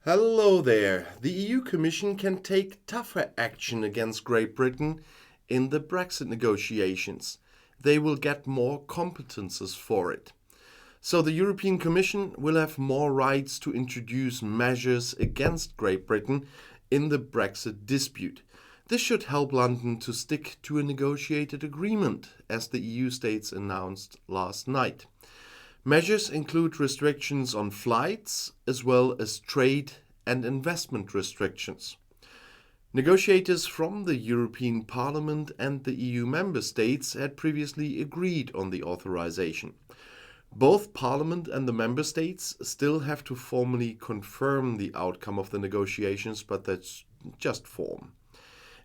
Hello there. The EU Commission can take tougher action against Great Britain in the Brexit negotiations. They will get more competences for it. So the European Commission will have more rights to introduce measures against Great Britain in the Brexit dispute. This should help London to stick to a negotiated agreement, as the EU states announced last night. Measures include restrictions on flights, as well as trade and investment restrictions. Negotiators from the European Parliament and the EU member states had previously agreed on the authorization. Both Parliament and the member states still have to formally confirm the outcome of the negotiations, but that's just form.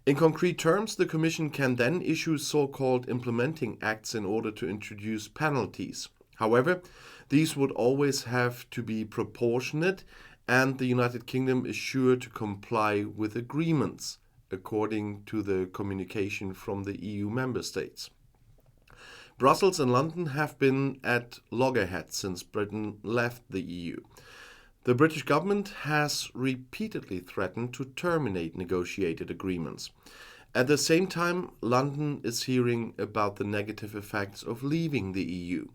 In concrete terms, the Commission can then issue so-called implementing acts in order to introduce penalties. However, these would always have to be proportionate, and the United Kingdom is sure to comply with agreements, according to the communication from the EU member states. Brussels and London have been at loggerheads since Britain left the EU. The British government has repeatedly threatened to terminate negotiated agreements. At the same time, London is hearing about the negative effects of leaving the EU.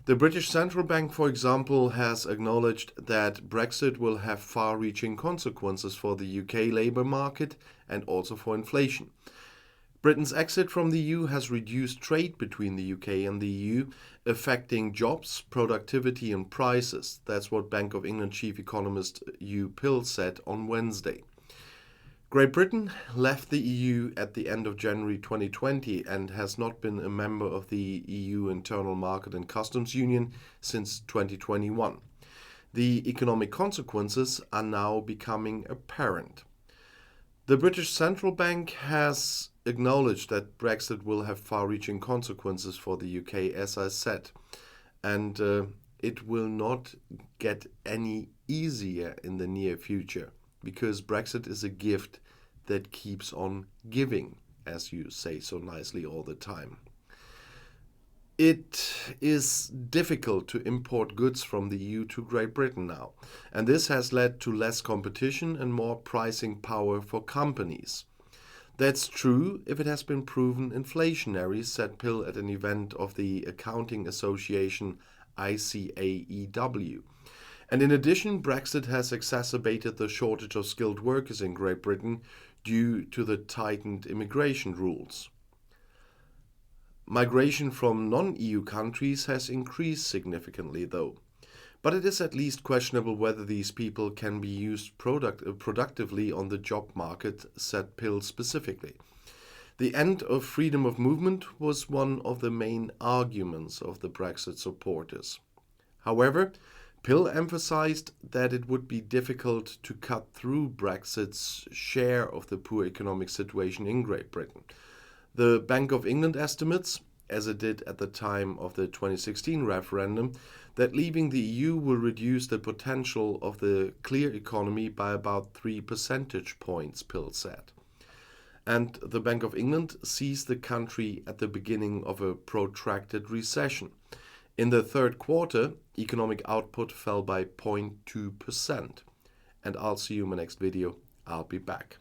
The British Central Bank, for example, has acknowledged that Brexit will have far-reaching consequences for the UK labour market and also for inflation. Britain's exit from the EU has reduced trade between the UK and the EU, affecting jobs, productivity and prices. That's what Bank of England chief economist Hugh Pill said on Wednesday. Great Britain left the EU at the end of January 2020 and has not been a member of the EU Internal Market and Customs Union since 2021. The economic consequences are now becoming apparent. The British Central Bank has acknowledged that Brexit will have far-reaching consequences for the UK, as I said, and it will not get any easier in the near future, because Brexit is a gift that keeps on giving, as you say so nicely all the time. It is difficult to import goods from the EU to Great Britain now, and this has led to less competition and more pricing power for companies. That's true if it has been proven inflationary, said Pill at an event of the accounting association ICAEW. And in addition, Brexit has exacerbated the shortage of skilled workers in Great Britain due to the tightened immigration rules. Migration from non-EU countries has increased significantly, though. But it is at least questionable whether these people can be used productively on the job market, said Pill specifically. The end of freedom of movement was one of the main arguments of the Brexit supporters. However, Pill emphasized that it would be difficult to cut through Brexit's share of the poor economic situation in Great Britain. The Bank of England estimates, as it did at the time of the 2016 referendum, that leaving the EU will reduce the potential of the clear economy by about 3 percentage points, Pill said. And the Bank of England sees the country at the beginning of a protracted recession. In the third quarter, economic output fell by 0.2%. And I'll see you in my next video. I'll be back.